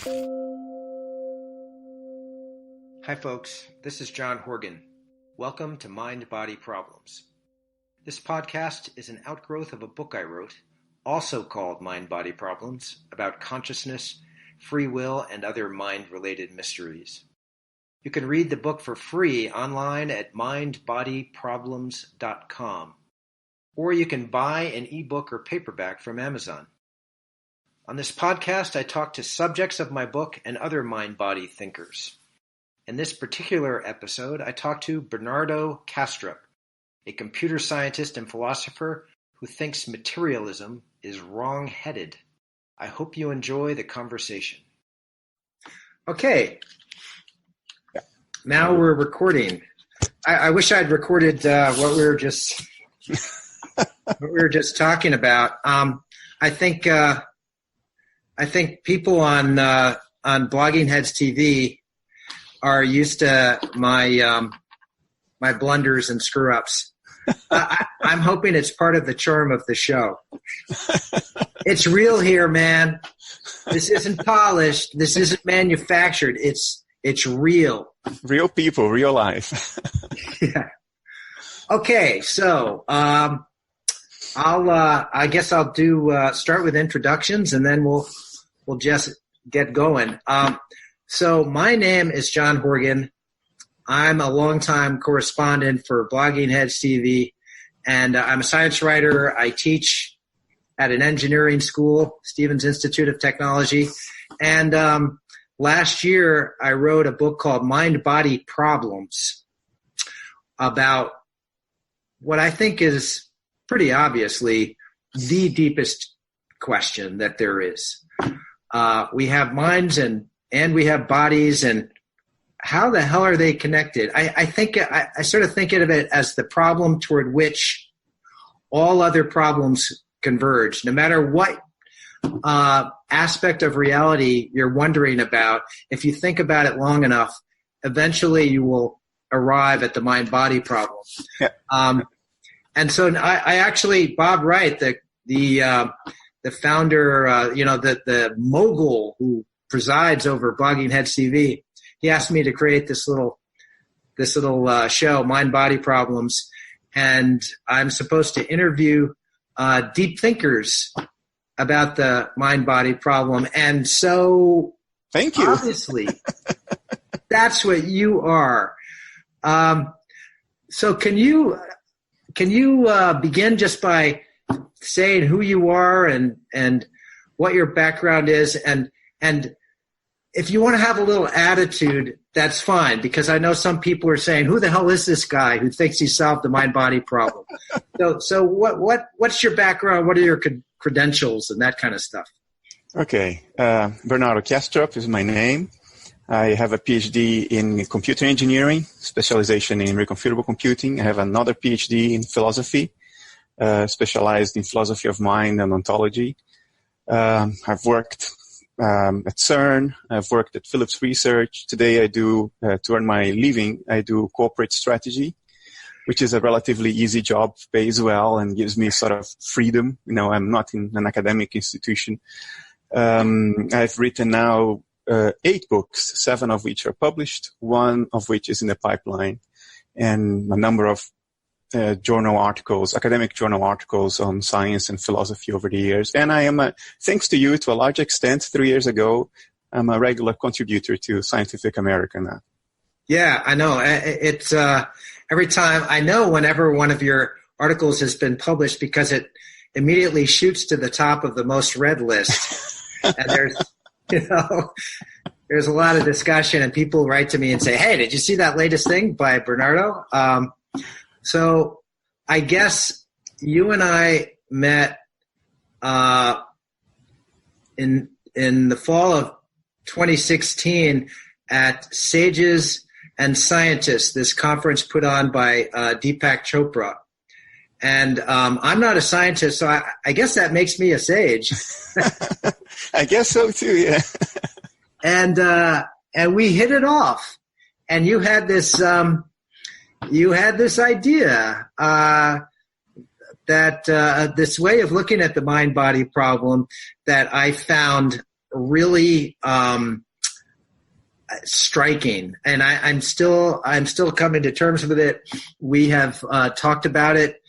Hi folks, this is John Horgan. Welcome to Mind Body Problems. This podcast is an outgrowth of a book I wrote, also called Mind Body Problems, about consciousness, free will, and other mind-related mysteries. You can read the book for free online at mindbodyproblems.com, or you can buy an ebook or paperback from Amazon. On this podcast, I talk to subjects of my book and other mind-body thinkers. In this particular episode, I talked to Bernardo Kastrup, a computer scientist and philosopher who thinks materialism is wrong-headed. I hope you enjoy the conversation. Okay, now we're recording. I wish I'd recorded what we were just talking about. I think people on Blogging Heads TV are used to my blunders and screw-ups. I'm hoping it's part of the charm of the show. It's real here, man. This isn't polished. This isn't manufactured. It's real. Real people, real life. Yeah. Okay, so I guess I'll start with introductions, and then we'll just get going. So my name is John Horgan. I'm a longtime correspondent for Blogging Heads TV, and I'm a science writer. I teach at an engineering school, Stevens Institute of Technology. And last year, I wrote a book called Mind Body Problems about what I think is pretty obviously the deepest question that there is. We have minds and we have bodies, and how the hell are they connected? I sort of think of it as the problem toward which all other problems converge. No matter what aspect of reality you're wondering about, if you think about it long enough, eventually you will arrive at the mind-body problem. Yeah. And so I actually, Bob Wright, the founder, the mogul who presides over Blogging Heads TV, he asked me to create this little show, Mind Body Problems, and I'm supposed to interview deep thinkers about the mind body problem. And so, thank you. Obviously, that's what you are. So can you begin just by saying who you are and what your background is, and if you want to have a little attitude, that's fine, because I know some people are saying, who the hell is this guy who thinks he solved the mind-body problem? So what's your background? What are your credentials and that kind of stuff? Okay. Bernardo Kastrup is my name. I have a PhD in computer engineering, specialization in reconfigurable computing. I have another PhD in philosophy, specialized in philosophy of mind and ontology. I've worked at CERN. I've worked at Philips Research. Today I do, to earn my living, I do corporate strategy, which is a relatively easy job, pays well, and gives me sort of freedom. I'm not in an academic institution. I've written now 8 books, 7 of which are published, 1 of which is in the pipeline, and a number of academic journal articles on science and philosophy over the years. And I am, thanks to you, to a large extent, 3 years ago, I'm a regular contributor to Scientific American now. Yeah, I know. It's every time, I know whenever one of your articles has been published, because it immediately shoots to the top of the most read list. And there's a lot of discussion, and people write to me and say, hey, did you see that latest thing by Bernardo? So I guess you and I met in the fall of 2016 at Sages and Scientists, this conference put on by Deepak Chopra. And I'm not a scientist, so I guess that makes me a sage. I guess so too, yeah. And we hit it off. And you had this idea that this way of looking at the mind-body problem that I found really striking, and I'm still coming to terms with it. We have talked about it.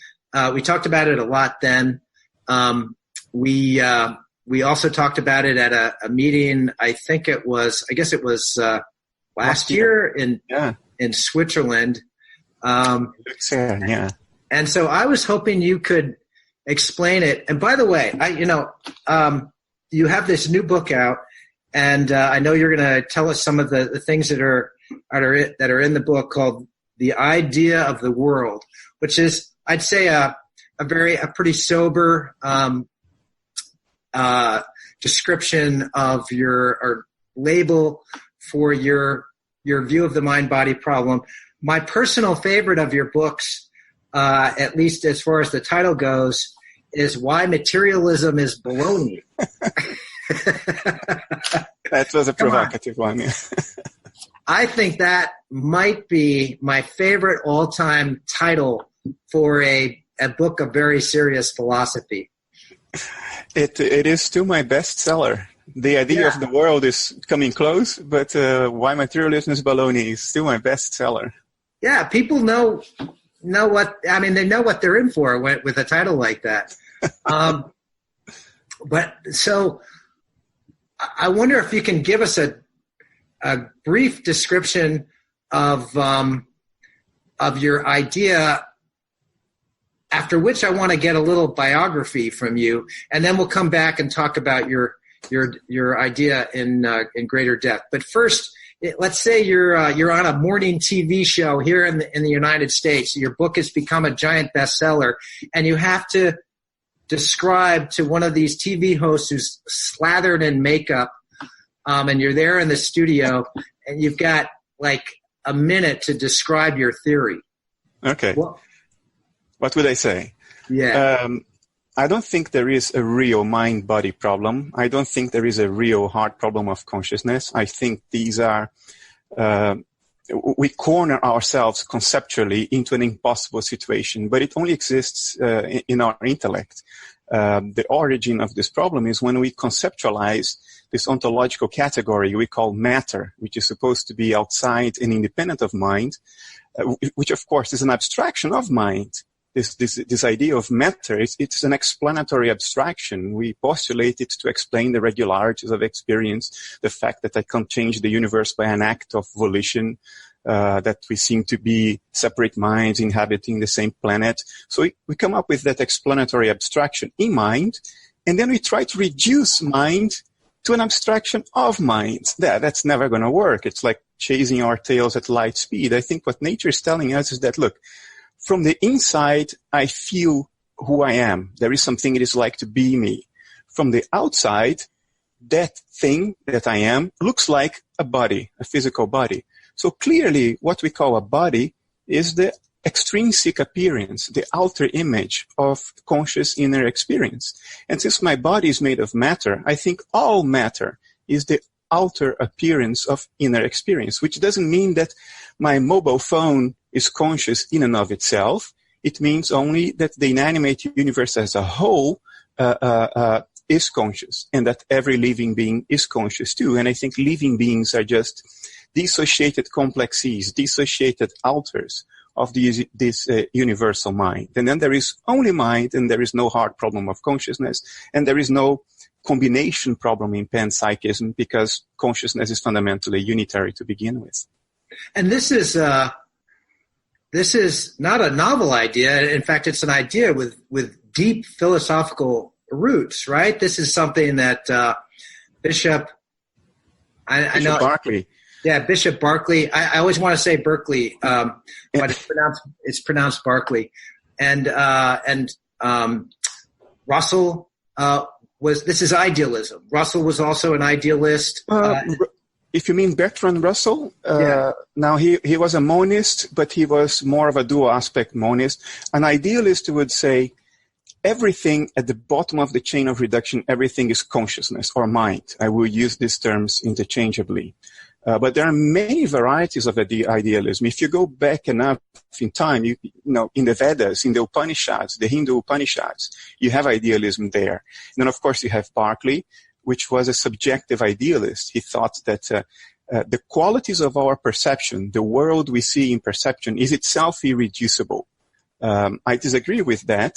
We talked about it a lot then. We also talked about it at a meeting. I guess it was last year in Switzerland. Yeah. And so I was hoping you could explain it. And by the way, you have this new book out, and I know you're going to tell us some of the things that are in the book, called "The Idea of the World," which is, I'd say, a pretty sober description of or label for your view of the mind-body problem. My personal favorite of your books, at least as far as the title goes, is "Why Materialism is Baloney." That was a provocative one. Yeah. I think that might be my favorite all-time title for a book of very serious philosophy. It is still my bestseller. The Idea of the World is coming close, but Why Materialism is Baloney is still my bestseller. Yeah, people know what, I mean, they know what they're in for with a title like that. But so I wonder if you can give us a brief description of your idea, after which I want to get a little biography from you, and then we'll come back and talk about your idea in greater depth. But first, let's say you're on a morning TV show here in the United States. Your book has become a giant bestseller, and you have to describe to one of these TV hosts who's slathered in makeup, and you're there in the studio, and you've got like a minute to describe your theory. Okay. What would I say? Yeah. I don't think there is a real mind-body problem. I don't think there is a real hard problem of consciousness. I think these are, we corner ourselves conceptually into an impossible situation, but it only exists in our intellect. The origin of this problem is when we conceptualize this ontological category we call matter, which is supposed to be outside and independent of mind, which of course is an abstraction of mind. This idea of matter, it's an explanatory abstraction. We postulate it to explain the regularities of experience, the fact that I can't change the universe by an act of volition, that we seem to be separate minds inhabiting the same planet. So we come up with that explanatory abstraction in mind, and then we try to reduce mind to an abstraction of mind. That's never going to work. It's like chasing our tails at light speed. I think what nature is telling us is that, look, from the inside, I feel who I am. There is something it is like to be me. From the outside, that thing that I am looks like a body, a physical body. So clearly, what we call a body is the extrinsic appearance, the outer image of conscious inner experience. And since my body is made of matter, I think all matter is the outer appearance of inner experience, which doesn't mean that my mobile phone is conscious in and of itself. It means only that the inanimate universe as a whole is conscious, and that every living being is conscious too. And I think living beings are just dissociated complexes, dissociated alters of this universal mind. And then there is only mind, and there is no hard problem of consciousness, and there is no combination problem in panpsychism, because consciousness is fundamentally unitary to begin with. And this is not a novel idea. In fact, it's an idea with deep philosophical roots, right? This is something that Bishop Berkeley. Yeah, Bishop Berkeley. I always want to say Berkeley, but it's pronounced Berkeley. And Russell this is idealism. Russell was also an idealist. If you mean Bertrand Russell, now he was a monist, but he was more of a dual aspect monist. An idealist would say everything at the bottom of the chain of reduction, everything is consciousness or mind. I will use these terms interchangeably. But there are many varieties of idealism. If you go back enough in time, you know, in the Vedas, in the Upanishads, the Hindu Upanishads, you have idealism there. And then, of course, you have Berkeley, which was a subjective idealist. He thought that the qualities of our perception, the world we see in perception, is itself irreducible. I disagree with that.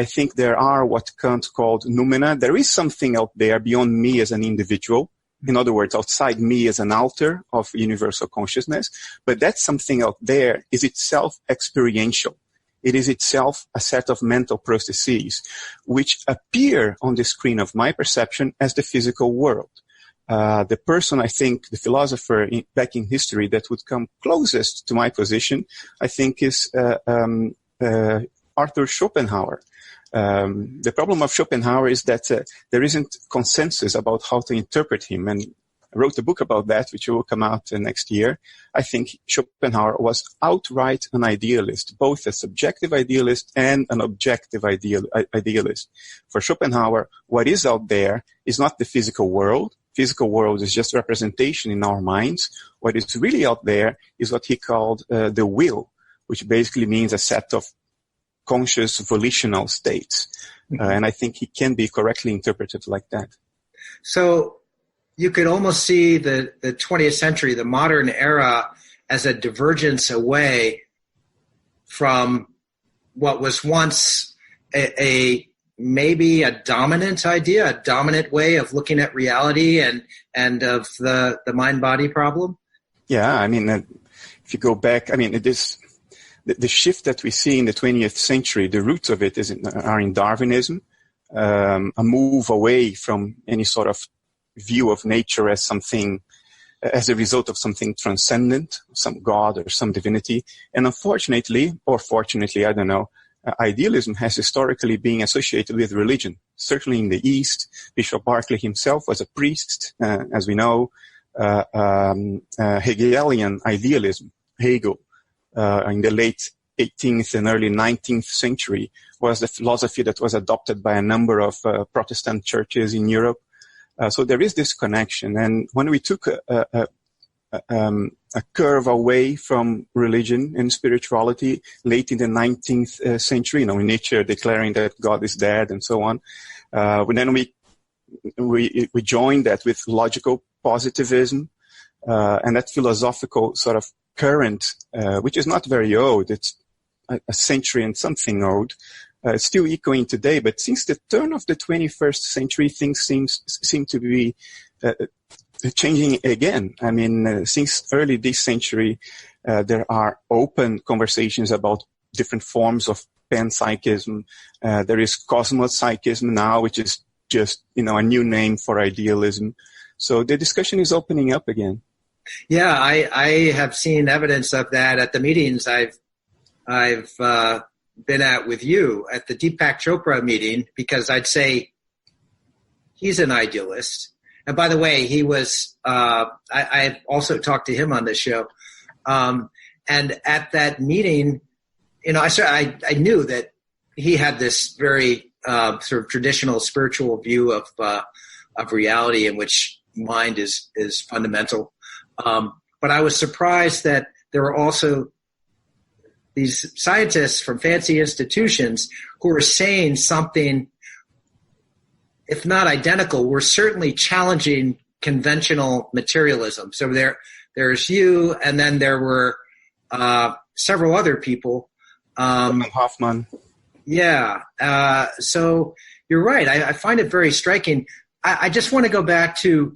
I think there are what Kant called noumena. There is something out there beyond me as an individual. In other words, outside me as an alter of universal consciousness. But that something out there is itself experiential. It is itself a set of mental processes which appear on the screen of my perception as the physical world. The person, I think, the philosopher back in history that would come closest to my position, I think, is Arthur Schopenhauer. The problem of Schopenhauer is that there isn't consensus about how to interpret him, and I wrote a book about that, which will come out next year. I think Schopenhauer was outright an idealist, both a subjective idealist and an objective idealist. For Schopenhauer, what is out there is not the physical world. Physical world is just representation in our minds. What is really out there is what he called the will, which basically means a set of conscious volitional states. And I think he can be correctly interpreted like that. So you could almost see the 20th century, the modern era, as a divergence away from what was once maybe a dominant idea, a dominant way of looking at reality and of the mind-body problem? Yeah, I mean, if you go back, I mean, it is the shift that we see in the 20th century, the roots of it are in Darwinism, a move away from any sort of view of nature as something, as a result of something transcendent, some God or some divinity. And unfortunately, or fortunately, I don't know, idealism has historically been associated with religion. Certainly in the East, Bishop Berkeley himself was a priest, as we know. Hegelian idealism, Hegel, in the late 18th and early 19th century, was the philosophy that was adopted by a number of Protestant churches in Europe. So there is this connection. And when we took a curve away from religion and spirituality late in the 19th century, Nietzsche declaring that God is dead and so on, then we joined that with logical positivism, and that philosophical sort of current, which is not very old, it's a century and something old, still echoing today. But since the turn of the 21st century, things seem to be changing again. I mean, since early this century, there are open conversations about different forms of panpsychism. There is cosmopsychism now, which is just, a new name for idealism. So the discussion is opening up again. Yeah, I have seen evidence of that at the meetings I've been at with you at the Deepak Chopra meeting, because I'd say he's an idealist. And by the way, he was, I also talked to him on this show. And at that meeting, I knew that he had this very sort of traditional spiritual view of reality, in which mind is fundamental. But I was surprised that there were also these scientists from fancy institutions who were saying something, if not identical, were certainly challenging conventional materialism. So there's you, and then there were several other people. Hoffman. Yeah. So you're right. I find it very striking. I just want to go back to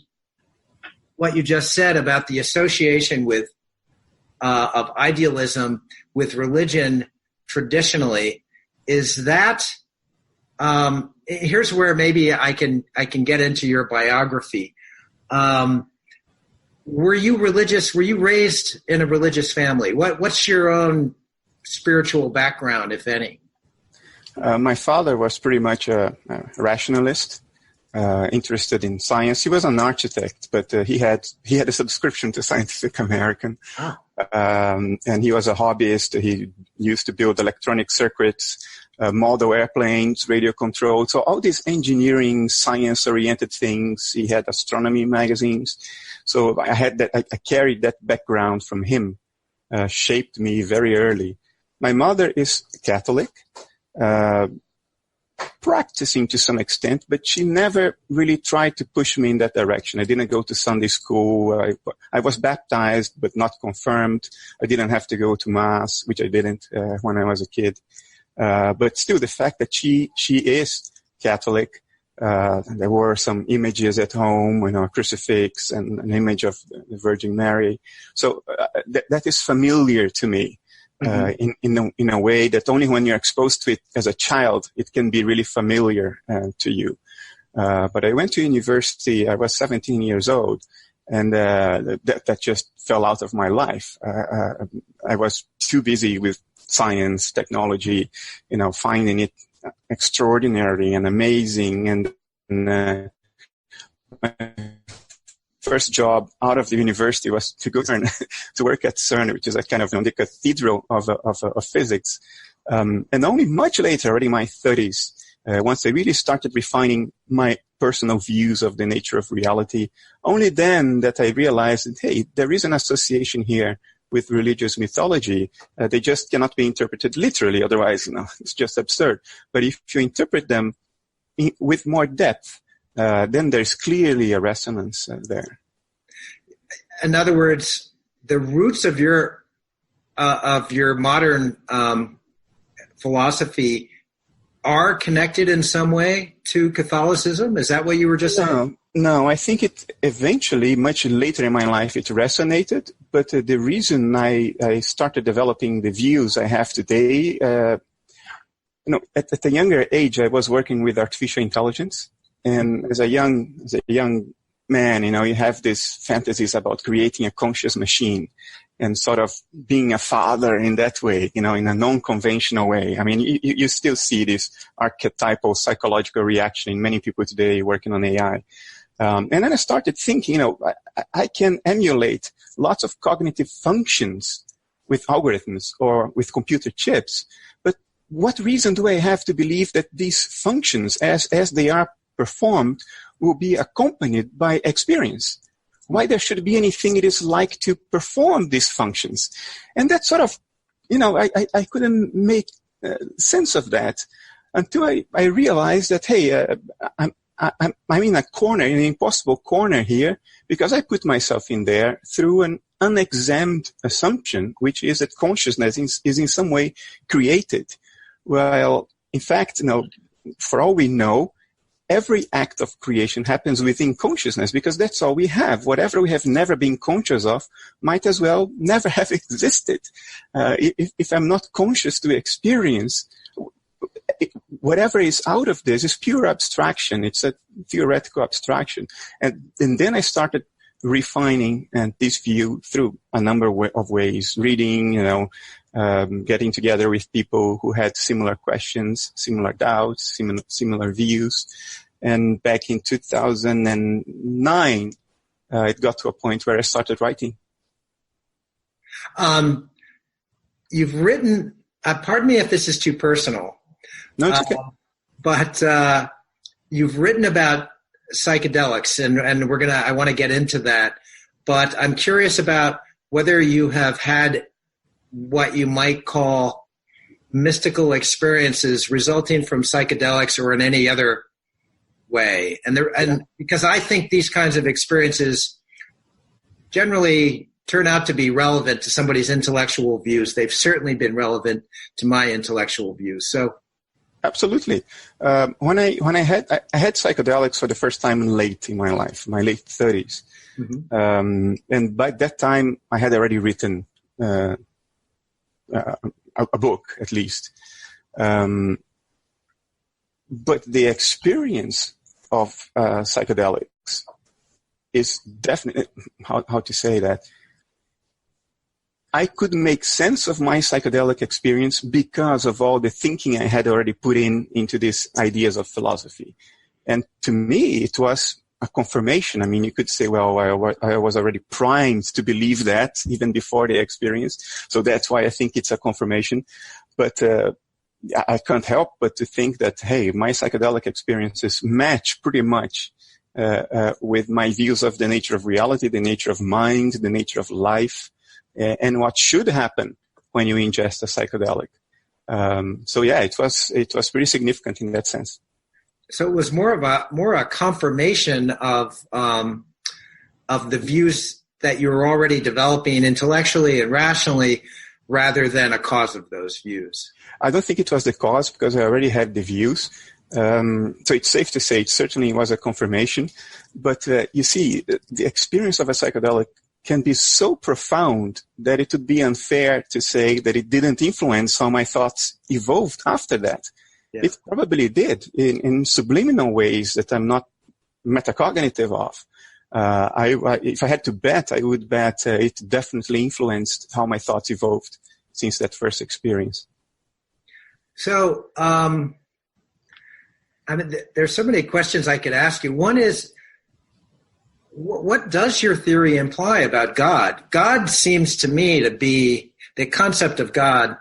what you just said about the association of idealism with religion traditionally. Is that here's where maybe I can get into your biography. Were you religious? Were you raised in a religious family? What's your own spiritual background, if any? My father was pretty much a rationalist, interested in science. He was an architect, but he had a subscription to Scientific American. Oh. And he was a hobbyist. He used to build electronic circuits, model airplanes, radio control. So all these engineering, science-oriented things. He had astronomy magazines. So I carried that background from him, shaped me very early. My mother is Catholic. practicing to some extent, but she never really tried to push me in that direction. I didn't go to Sunday school. I was baptized, but not confirmed. I didn't have to go to Mass, which I didn't when I was a kid. But still, the fact that she is Catholic, there were some images at home, a crucifix and an image of the Virgin Mary. So that is familiar to me. In a way that only when you're exposed to it as a child, it can be really familiar to you. But I went to university, I was 17 years old, and that just fell out of my life. I was too busy with science, technology, finding it extraordinary and amazing. And my first job out of the university was to go to work at CERN, which is a kind of the cathedral of physics. And only much later, already in my 30s, once I really started refining my personal views of the nature of reality, only then that I realized that, hey, there is an association here with religious mythology. They just cannot be interpreted literally, otherwise, it's just absurd. But if you interpret them with more depth, then there's clearly a resonance there. In other words, the roots of your modern philosophy are connected in some way to Catholicism? Is that what you were just saying? No, I think it eventually, much later in my life, it resonated. But the reason I started developing the views I have today, at a younger age, I was working with artificial intelligence. And as a young man, you have these fantasies about creating a conscious machine and sort of being a father in that way, in a non-conventional way. I mean, you still see this archetypal psychological reaction in many people today working on AI. And then I started thinking, I can emulate lots of cognitive functions with algorithms or with computer chips. But what reason do I have to believe that these functions, as they are performed, will be accompanied by experience? Why there should be anything it is like to perform these functions? And that sort of, I couldn't make sense of that until I realized that, hey, I'm in a corner, in an impossible corner here, because I put myself in there through an unexamined assumption, which is that consciousness is in some way created. Well, in fact, for all we know, every act of creation happens within consciousness, because that's all we have. Whatever we have never been conscious of might as well never have existed. If I'm not conscious to experience, whatever is out of this is pure abstraction. It's a theoretical abstraction. And then I started refining this view through a number of ways, reading, getting together with people who had similar questions, similar doubts, similar views. And back in 2009, it got to a point where I started writing. You've written, pardon me if this is too personal. No, it's okay. But you've written about psychedelics, and I want to get into that. But I'm curious about whether you have had what you might call mystical experiences resulting from psychedelics or in any other way. And because I think these kinds of experiences generally turn out to be relevant to somebody's intellectual views. They've certainly been relevant to my intellectual views. So, absolutely. When I had psychedelics for the first time late in my life, my late 30s, and by that time I had already written a book, at least. But the experience of psychedelics is definitely, how to say that, I could make sense of my psychedelic experience because of all the thinking I had already put into these ideas of philosophy. And to me, it was a confirmation. I mean, you could say, well, I was already primed to believe that even before the experience. So that's why I think it's a confirmation. But I can't help but to think that, hey, my psychedelic experiences match pretty much with my views of the nature of reality, the nature of mind, the nature of life, and what should happen when you ingest a psychedelic. So yeah, it was pretty significant in that sense. So it was more a confirmation of the views that you were already developing intellectually and rationally, rather than a cause of those views. I don't think it was the cause, because I already had the views. So it's safe to say it certainly was a confirmation. But you see, the experience of a psychedelic can be so profound that it would be unfair to say that it didn't influence how my thoughts evolved after that. Yeah. It probably did in subliminal ways that I'm not metacognitive of. If I had to bet, I would bet it definitely influenced how my thoughts evolved since that first experience. So, there's so many questions I could ask you. One is, what does your theory imply about God? God seems to me to be the concept of God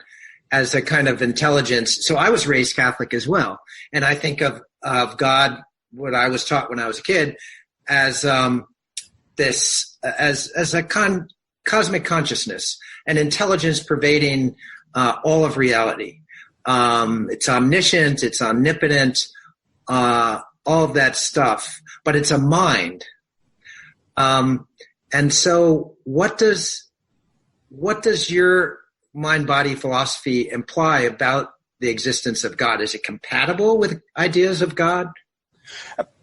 as a kind of intelligence. So I was raised Catholic as well. And I think of God, what I was taught when I was a kid, as as a cosmic consciousness, an intelligence pervading all of reality. It's omniscient, it's omnipotent, all of that stuff, but it's a mind. And so what does your mind-body philosophy imply about the existence of God? Is it compatible with ideas of God?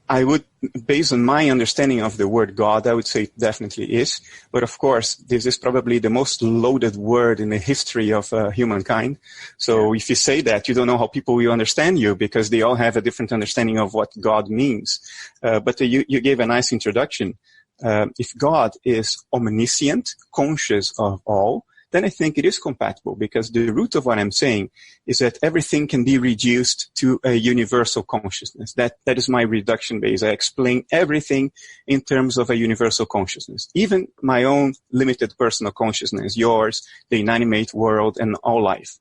I would, based on my understanding of the word God, I would say it definitely is. But of course, this is probably the most loaded word in the history of humankind. So if you say that, you don't know how people will understand you, because they all have a different understanding of what God means. But you gave a nice introduction. If God is omniscient, conscious of all, then I think it is compatible, because the root of what I'm saying is that everything can be reduced to a universal consciousness. That is my reduction base. I explain everything in terms of a universal consciousness, even my own limited personal consciousness, yours, the inanimate world, and all life.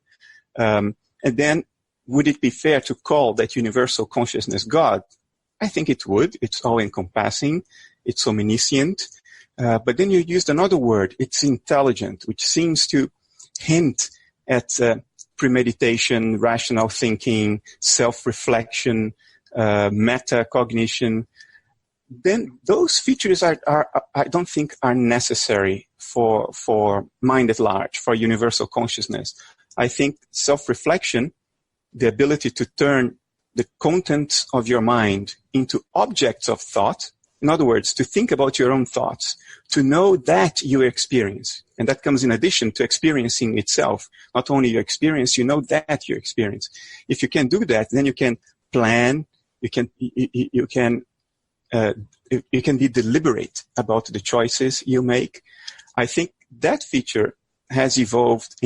And then, would it be fair to call that universal consciousness God? I think it would. It's all-encompassing. It's omniscient. But then you used another word, it's intelligent, which seems to hint at premeditation, rational thinking, self-reflection, metacognition. Then those features are I don't think are necessary for mind at large, for universal consciousness. I think self-reflection, the ability to turn the contents of your mind into objects of thought, in other words, to think about your own thoughts, to know that you experience. And that comes in addition to experiencing itself. Not only your experience, you know that you experience. If you can do that, then you can plan, you can be deliberate about the choices you make. I think that feature has evolved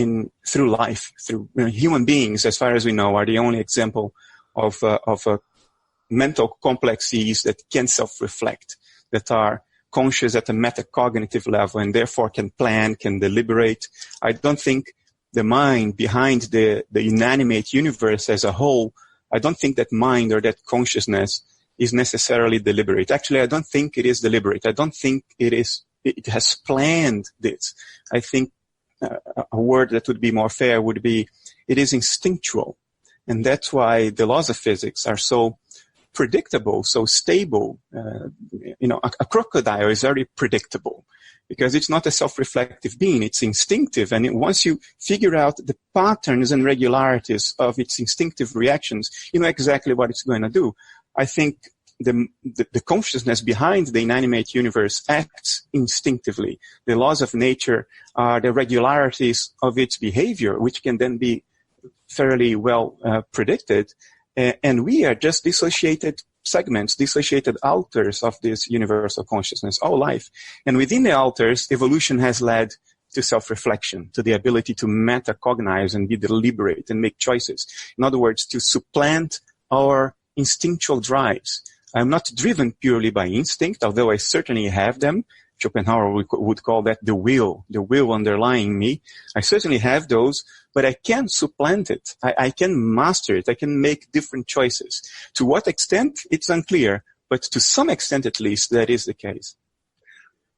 through life, through human beings, as far as we know, are the only example of mental complexes that can self-reflect, that are conscious at a metacognitive level, and therefore can plan, can deliberate. I don't think the mind behind the inanimate universe as a whole, I don't think that mind or that consciousness is necessarily deliberate. Actually, I don't think it is deliberate. I don't think it has planned this. I think a word that would be more fair would be, it is instinctual. And that's why the laws of physics are so predictable, so stable. A crocodile is very predictable because it's not a self-reflective being. It's instinctive. And once you figure out the patterns and regularities of its instinctive reactions, you know exactly what it's going to do. I think the consciousness behind the inanimate universe acts instinctively. The laws of nature are the regularities of its behavior, which can then be fairly well predicted. And we are just dissociated segments, dissociated alters of this universal consciousness, all life. And within the alters, evolution has led to self-reflection, to the ability to metacognize and be deliberate and make choices. In other words, to supplant our instinctual drives. I'm not driven purely by instinct, although I certainly have them. Schopenhauer would call that the will underlying me. I certainly have those, but I can supplant it. I can master it. I can make different choices. To what extent, it's unclear, but to some extent at least, that is the case.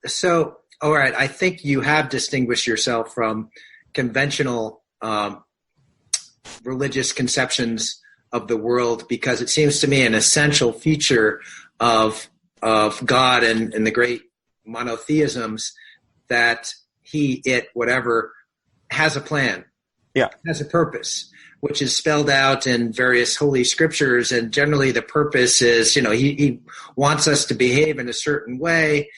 So, all right, I think you have distinguished yourself from conventional religious conceptions of the world, because it seems to me an essential feature of God and the great monotheisms that he, it, whatever, has a plan, has a purpose, which is spelled out in various holy scriptures. And generally the purpose is, he wants us to behave in a certain way,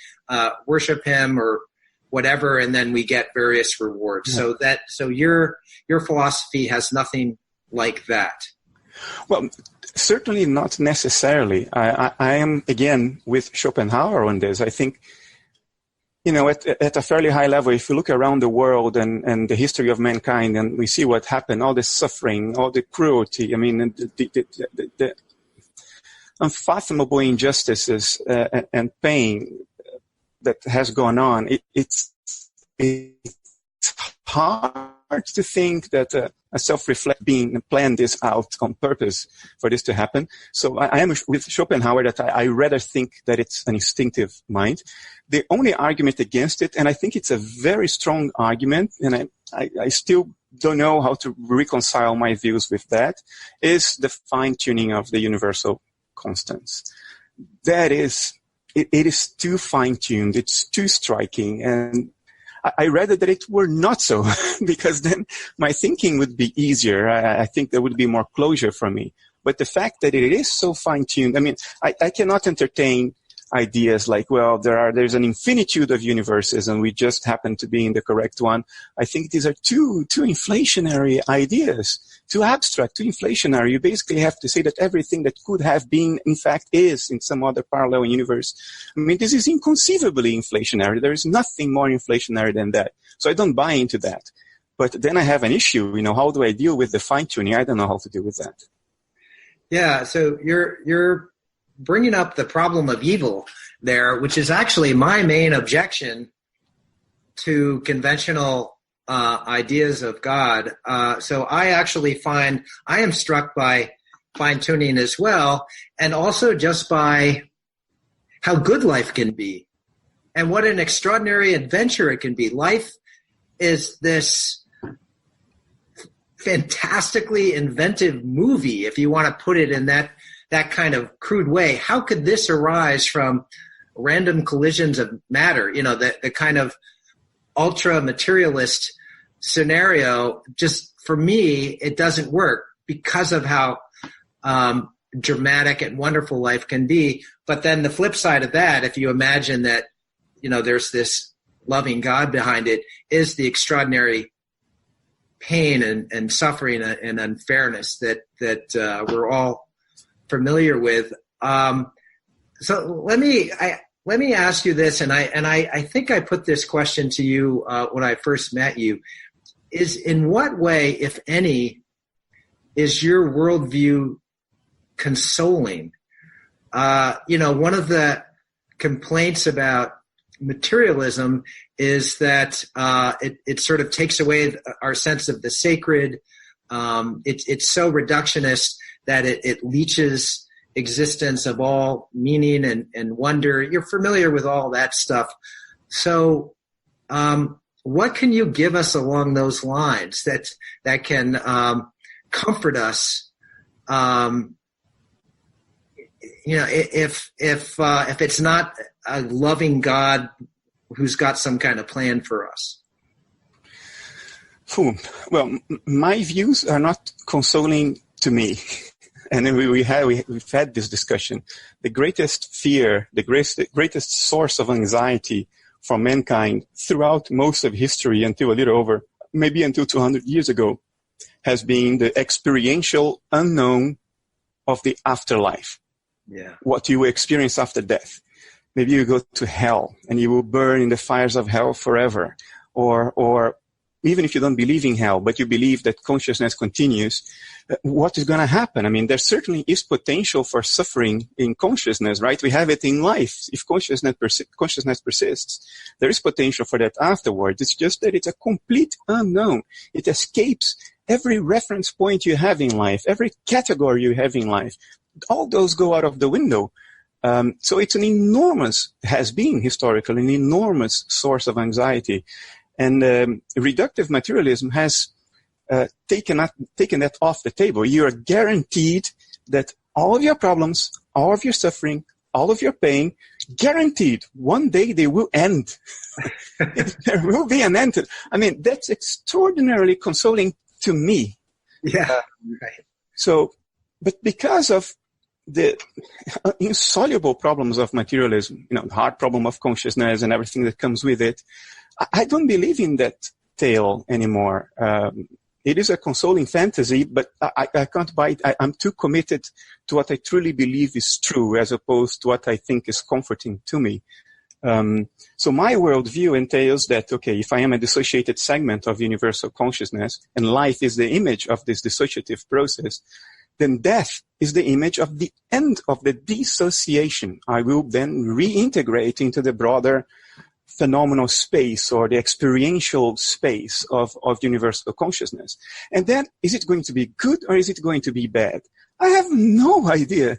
worship him or whatever, and then we get various rewards. Yeah. So your philosophy has nothing like that. Well, certainly not necessarily. I am, again, with Schopenhauer on this. I think, at a fairly high level, if you look around the world and the history of mankind, and we see what happened, all the suffering, all the cruelty, the unfathomable injustices and pain that has gone on, it's hard to think that a self-reflect being planned this out on purpose for this to happen. So I am with Schopenhauer that I rather think that it's an instinctive mind. The only argument against it, and I think it's a very strong argument, and I still don't know how to reconcile my views with that, is the fine-tuning of the universal constants. That is, it is too fine-tuned, it's too striking, and I rather that it were not so, because then my thinking would be easier. I think there would be more closure for me. But the fact that it is so fine-tuned, I cannot entertain ideas like, well, there's an infinitude of universes and we just happen to be in the correct one. I think these are too inflationary ideas, too abstract, too inflationary. You basically have to say that everything that could have been, in fact, is in some other parallel universe. This is inconceivably inflationary. There is nothing more inflationary than that. So I don't buy into that. But then I have an issue, how do I deal with the fine-tuning? I don't know how to deal with that. Yeah, so you're bringing up the problem of evil there, which is actually my main objection to conventional ideas of God. So I actually find I am struck by fine-tuning as well, and also just by how good life can be and what an extraordinary adventure it can be. Life is this fantastically inventive movie, if you want to put it in that kind of crude way. How could this arise from random collisions of matter? The kind of ultra materialist scenario, just for me, it doesn't work because of how dramatic and wonderful life can be. But then the flip side of that, if you imagine that, there's this loving God behind it, is the extraordinary pain and suffering and unfairness that we're all familiar with. So let me ask you this, and I think I put this question to you when I first met you, is in what way, if any, is your worldview consoling? One of the complaints about materialism is that it sort of takes away our sense of the sacred. It's so reductionist that it leaches existence of all meaning and wonder. You're familiar with all that stuff. So what can you give us along those lines that can comfort us? If it's not a loving God who's got some kind of plan for us. Well, my views are not consoling to me. And then we've had this discussion. The greatest fear, the greatest source of anxiety for mankind throughout most of history until a little over, maybe until 200 years ago, has been the experiential unknown of the afterlife. Yeah. What you experience after death. Maybe you go to hell and you will burn in the fires of hell forever. Or even if you don't believe in hell, but you believe that consciousness continues, what is going to happen? There certainly is potential for suffering in consciousness, right? We have it in life. If consciousness persists, there is potential for that afterwards. It's just that it's a complete unknown. It escapes every reference point you have in life, every category you have in life. All those go out of the window. So it's has been historically an enormous source of anxiety. And reductive materialism has taken that off the table. You are guaranteed that all of your problems, all of your suffering, all of your pain, guaranteed one day they will end. There will be an end. I mean, that's extraordinarily consoling to me. Yeah. Right. So, but because of the insoluble problems of materialism, the hard problem of consciousness and everything that comes with it, I don't believe in that tale anymore. It is a consoling fantasy, but I can't buy it. I'm too committed to what I truly believe is true as opposed to what I think is comforting to me. So my worldview entails that, okay, if I am a dissociated segment of universal consciousness and life is the image of this dissociative process, then death is the image of the end of the dissociation. I will then reintegrate into the broader phenomenal space or the experiential space of universal consciousness. And then, is it going to be good or is it going to be bad? I have no idea.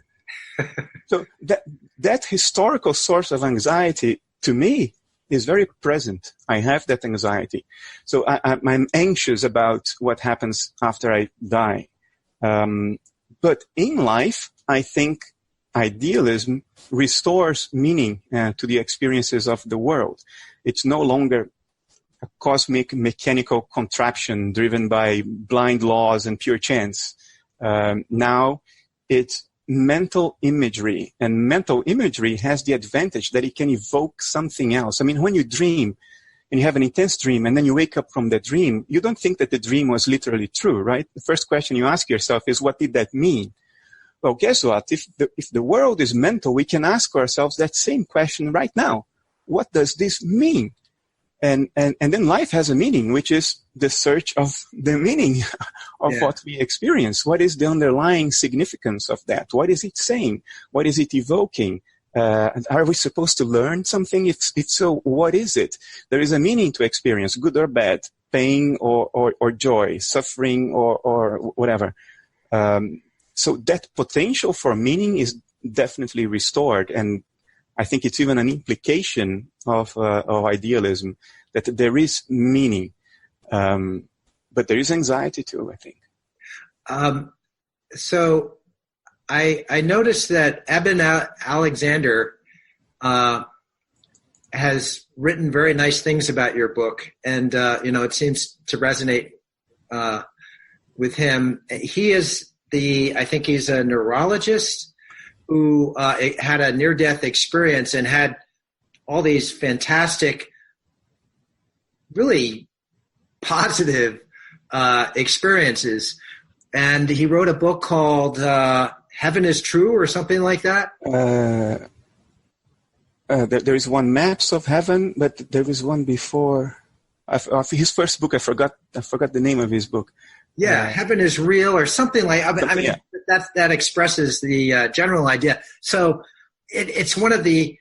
So that historical source of anxiety, to me, is very present. I have that anxiety. So I'm anxious about what happens after I die. But in life, I think idealism restores meaning to the experiences of the world. It's no longer a cosmic mechanical contraption driven by blind laws and pure chance. Now it's mental imagery, and mental imagery has the advantage that it can evoke something else. I mean, when you dream and you have an intense dream and then you wake up from the dream, you don't think that the dream was literally true, right? The first question you ask yourself is, what did that mean? Well, guess what? If the world is mental, we can ask ourselves that same question right now. What does this mean? And then life has a meaning, which is the search of the meaning of what we experience. What is the underlying significance of that? What is it saying? What is it evoking? Are we supposed to learn something? If so, what is it? There is a meaning to experience, good or bad, pain or joy, suffering or whatever. So that potential for meaning is definitely restored, and I think it's even an implication of idealism that there is meaning, but there is anxiety too, I think. So I noticed that Eben Alexander has written very nice things about your book, and it seems to resonate with him. He is I think he's a neurologist who had a near-death experience and had all these fantastic, really positive experiences. And he wrote a book called Heaven is True or something like that. There is one, Maps of Heaven, but there is one before. His first book, I forgot the name of his book. Yeah, Heaven is Real or something like. I mean, that expresses the general idea. So it's one of the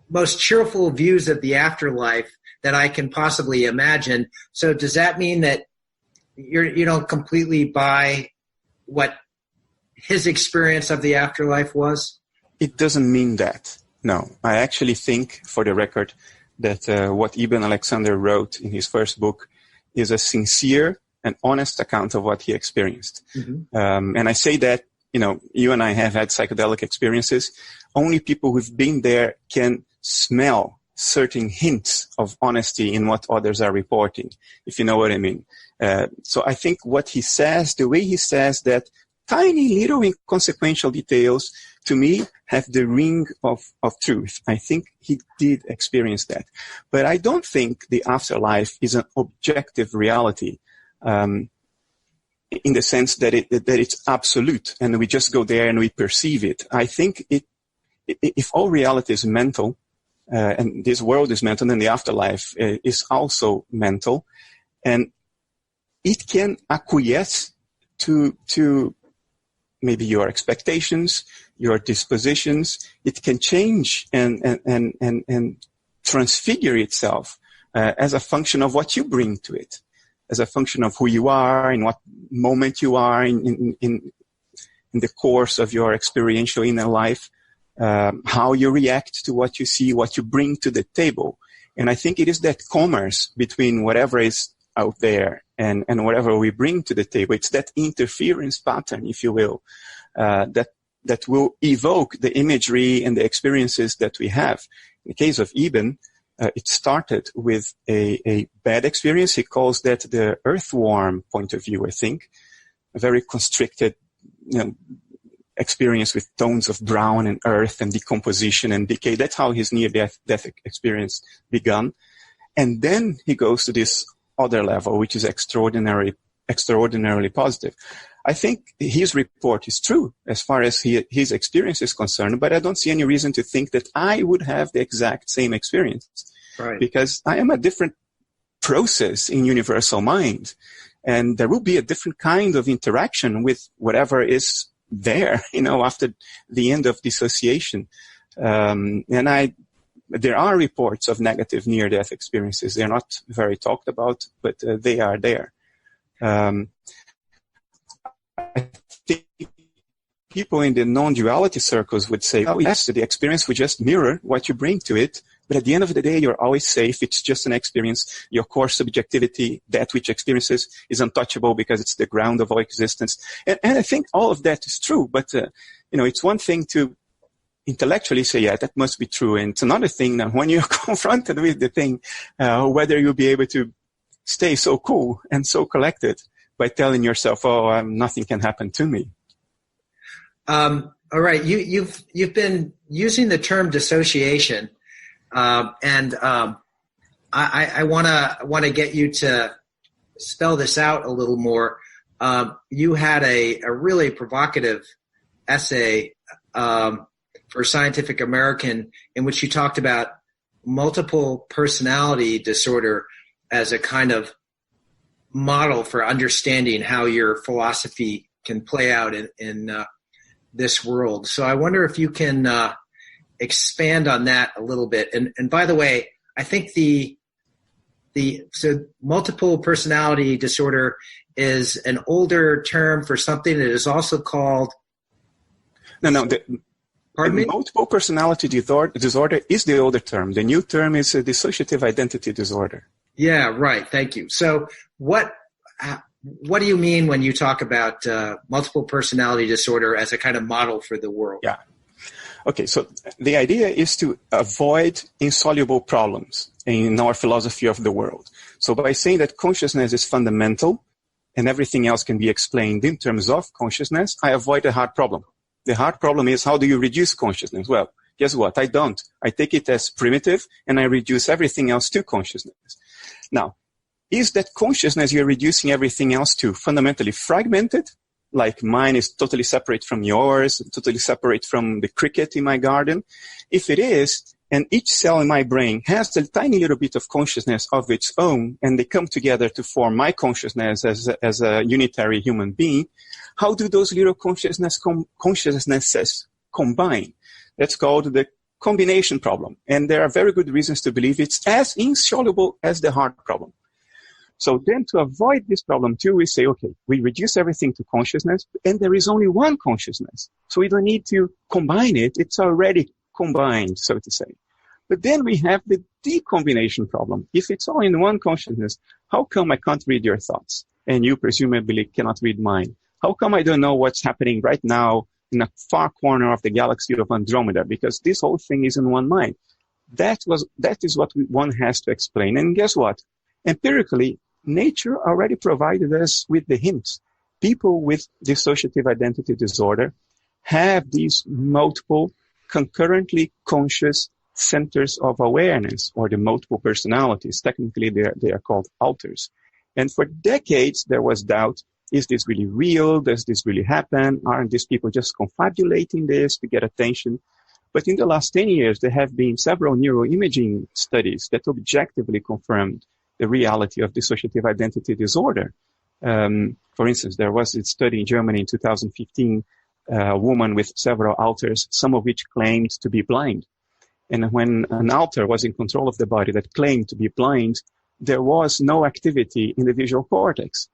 most cheerful views of the afterlife that I can possibly imagine. So does that mean that you don't completely buy what his experience of the afterlife was? It doesn't mean that. No, I actually think, for the record, that what Eben Alexander wrote in his first book is a sincere and honest account of what he experienced. Mm-hmm. And I say that, you and I have had psychedelic experiences. Only people who've been there can smell certain hints of honesty in what others are reporting, if you know what I mean. So I think what he says, the way he says that, tiny little inconsequential details, to me, have the ring of truth. I think he did experience that. But I don't think the afterlife is an objective reality, in the sense that it's absolute and we just go there and we perceive it. I think if all reality is mental, and this world is mental, then the afterlife is also mental, and it can acquiesce to maybe your expectations, your dispositions. It can change and transfigure itself as a function of what you bring to it, as a function of who you are, in what moment you are in the course of your experiential inner life, how you react to what you see, what you bring to the table. And I think it is that commerce between whatever is out there and whatever we bring to the table. It's that interference pattern, if you will, that will evoke the imagery and the experiences that we have. In the case of Eben, it started with a bad experience. He calls that the earthworm point of view, I think. A very constricted, experience with tones of brown and earth and decomposition and decay. That's how his near-death experience began. And then he goes to this other level, which is extraordinarily positive. I think his report is true as far as his experience is concerned, but I don't see any reason to think that I would have the exact same experience. Right. Because I am a different process in universal mind, and there will be a different kind of interaction with whatever is there, after the end of dissociation. There are reports of negative near-death experiences. They're not very talked about, but they are there. I think people in the non-duality circles would say, oh, yes, the experience will just mirror what you bring to it. But at the end of the day, you're always safe. It's just an experience. Your core subjectivity, that which experiences, is untouchable because it's the ground of all existence. And I think all of that is true. But, it's one thing to intellectually say, yeah, that must be true. And it's another thing now when you're confronted with the thing, whether you'll be able to stay so cool and so collected by telling yourself, oh, nothing can happen to me. All right. You've been using the term dissociation. I want to get you to spell this out a little more. You had a really provocative essay for Scientific American in which you talked about multiple personality disorder as a kind of model for understanding how your philosophy can play out in this world. So I wonder if you can expand on that a little bit. And by the way, I think so multiple personality disorder is an older term for something that is also called. Pardon me? Multiple personality disorder is the older term. The new term is a dissociative identity disorder. Yeah, right. Thank you. So what do you mean when you talk about multiple personality disorder as a kind of model for the world? Yeah. Okay, so the idea is to avoid insoluble problems in our philosophy of the world. So by saying that consciousness is fundamental and everything else can be explained in terms of consciousness, I avoid a hard problem. The hard problem is, how do you reduce consciousness? Well, guess what? I don't. I take it as primitive and I reduce everything else to consciousness. Now, is that consciousness you're reducing everything else to fundamentally fragmented? Like mine is totally separate from yours, totally separate from the cricket in my garden. If it is, and each cell in my brain has a tiny little bit of consciousness of its own, and they come together to form my consciousness as a unitary human being, how do those little consciousnesses combine? That's called the combination problem. And there are very good reasons to believe it's as insoluble as the hard problem. So then to avoid this problem too, we say, okay, we reduce everything to consciousness, and there is only one consciousness. So we don't need to combine it. It's already combined, so to say. But then we have the decombination problem. If it's all in one consciousness, how come I can't read your thoughts? And you presumably cannot read mine. How come I don't know what's happening right now in a far corner of the galaxy of Andromeda? Because this whole thing is in one mind. That is what one has to explain. And guess what? Empirically, nature already provided us with the hints. People with dissociative identity disorder have these multiple concurrently conscious centers of awareness, or the multiple personalities. Technically, they are called alters. And for decades, there was doubt. Is this really real? Does this really happen? Aren't these people just confabulating this to get attention? But in the last 10 years, there have been several neuroimaging studies that objectively confirmed the reality of dissociative identity disorder. For instance, there was a study in Germany in 2015, a woman with several alters, some of which claimed to be blind. And when an alter was in control of the body that claimed to be blind, there was no activity in the visual cortex.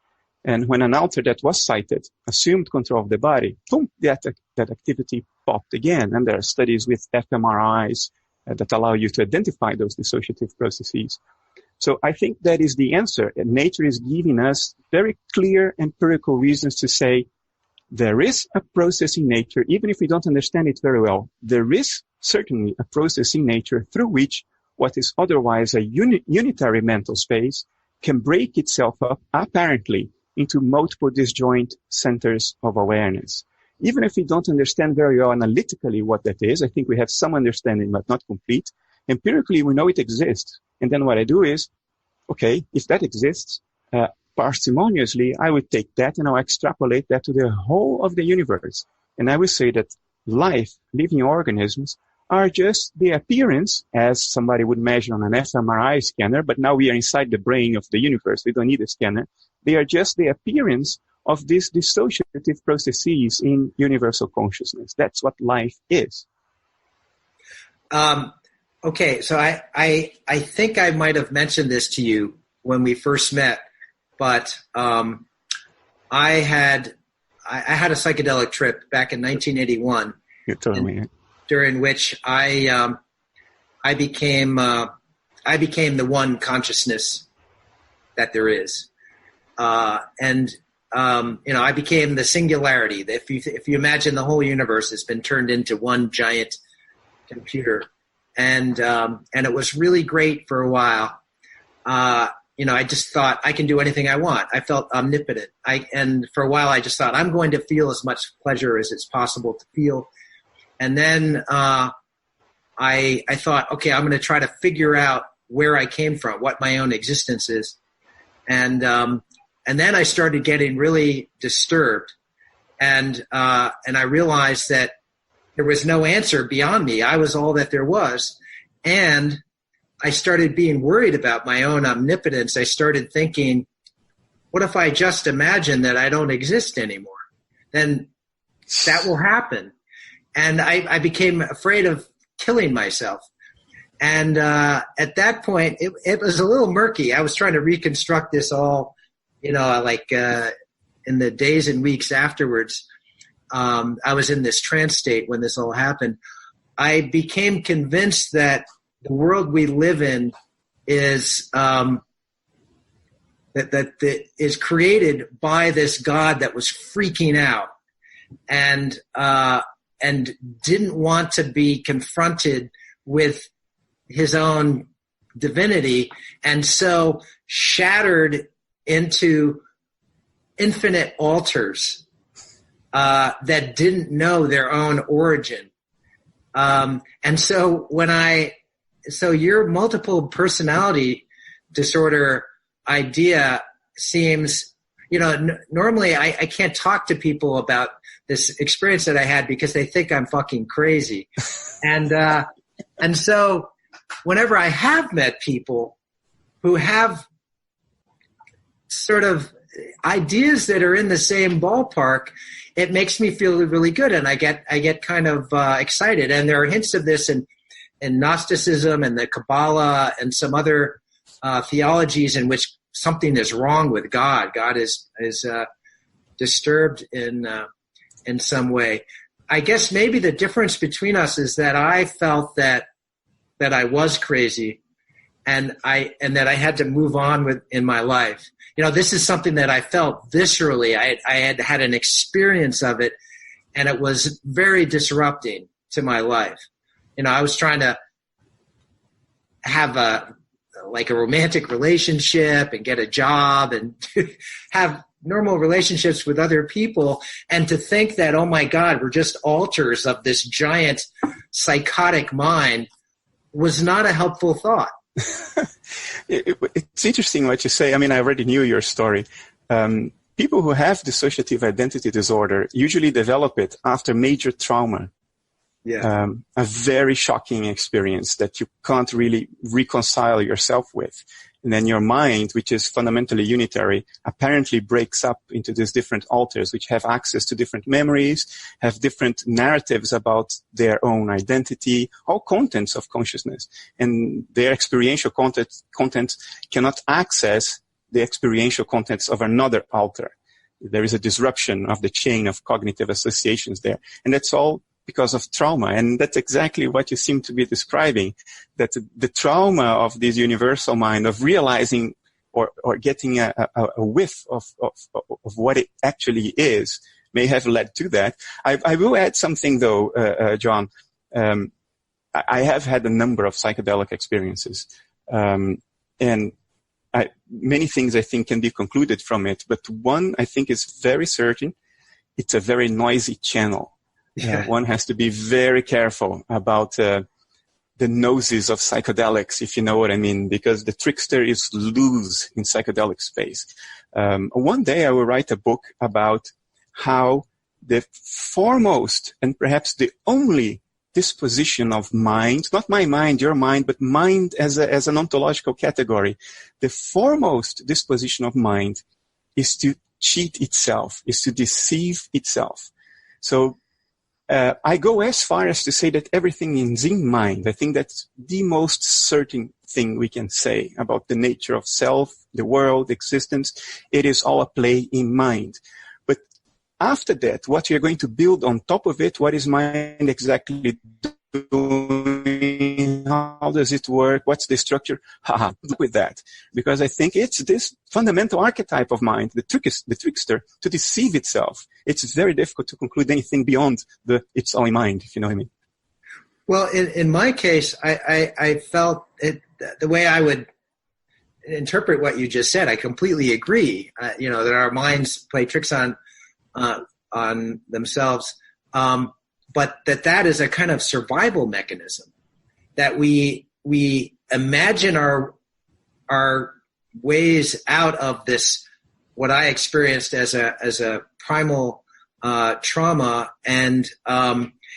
And when an alter that was sighted assumed control of the body, boom, that activity popped again. And there are studies with fMRIs that allow you to identify those dissociative processes. So I think that is the answer. And nature is giving us very clear empirical reasons to say there is a process in nature, even if we don't understand it very well. There is certainly a process in nature through which what is otherwise a unitary mental space can break itself up, apparently, into multiple disjoint centers of awareness. Even if we don't understand very well analytically what that is, I think we have some understanding, but not complete. Empirically, we know it exists. And then what I do is, okay, if that exists, parsimoniously, I would take that and I'll extrapolate that to the whole of the universe. And I would say that life, living organisms, are just the appearance, as somebody would measure on an fMRI scanner, but now we are inside the brain of the universe. We don't need a scanner. They are just the appearance of these dissociative processes in universal consciousness. That's what life is. Okay, so I think I might have mentioned this to you when we first met, but I had a psychedelic trip back in 1981. You told me. During which I became the one consciousness that there is, and I became the singularity. If you imagine the whole universe has been turned into one giant computer, and it was really great for a while. I just thought I can do anything I want. I felt omnipotent. And for a while I just thought I'm going to feel as much pleasure as it's possible to feel. And then I thought, okay, I'm going to try to figure out where I came from, what my own existence is. And then I started getting really disturbed. And I realized that there was no answer beyond me. I was all that there was. And I started being worried about my own omnipotence. I started thinking, what if I just imagine that I don't exist anymore? Then that will happen. And I became afraid of killing myself. And at that point, it was a little murky. I was trying to reconstruct this all, in the days and weeks afterwards. I was in this trance state when this all happened. I became convinced that the world we live in is that is created by this God that was freaking out and didn't want to be confronted with his own divinity, and so shattered into infinite altars that didn't know their own origin. And so so your multiple personality disorder idea seems, normally I can't talk to people about this experience that I had because they think I'm fucking crazy. And so whenever I have met people who have sort of ideas that are in the same ballpark, it makes me feel really good. And I get kind of excited. And there are hints of this in Gnosticism and the Kabbalah and some other theologies in which something is wrong with God. God is disturbed in some way. I guess maybe the difference between us is that I felt that I was crazy, and that I had to move on in my life. This is something that I felt viscerally. I had an experience of it, and it was very disrupting to my life. I was trying to have a romantic relationship and get a job and have normal relationships with other people, and to think that, oh my God, we're just altars of this giant psychotic mind was not a helpful thought. It's interesting what you say. I mean, I already knew your story. People who have dissociative identity disorder usually develop it after major trauma. Yeah. A very shocking experience that you can't really reconcile yourself with. And then your mind, which is fundamentally unitary, apparently breaks up into these different alters, which have access to different memories, have different narratives about their own identity, all contents of consciousness. And their experiential content cannot access the experiential contents of another alter. There is a disruption of the chain of cognitive associations there. And that's all because of trauma. And that's exactly what you seem to be describing, that the trauma of this universal mind, of realizing or getting a whiff of what it actually is, may have led to that. I will add something though, John. I have had a number of psychedelic experiences, and many things I think can be concluded from it, but one I think is very certain. It's a very noisy channel. Yeah. One has to be very careful about the noses of psychedelics, if you know what I mean, because the trickster is loose in psychedelic space. One day I will write a book about how the foremost and perhaps the only disposition of mind, not my mind, your mind, but mind as an ontological category, the foremost disposition of mind is to cheat itself, is to deceive itself. So I go as far as to say that everything is in mind. I think that's the most certain thing we can say about the nature of self, the world, existence. It is all a play in mind. But after that, what you're going to build on top of it, what is mind exactly doing? How does it work? What's the structure? With that. Because I think it's this fundamental archetype of mind, the trickster, to deceive itself. It's very difficult to conclude anything beyond it's all in mind, if you know what I mean. Well, in my case, I felt it, the way I would interpret what you just said, I completely agree. That our minds play tricks on themselves, but that is a kind of survival mechanism, that we imagine our ways out of this, what I experienced as a primal trauma, and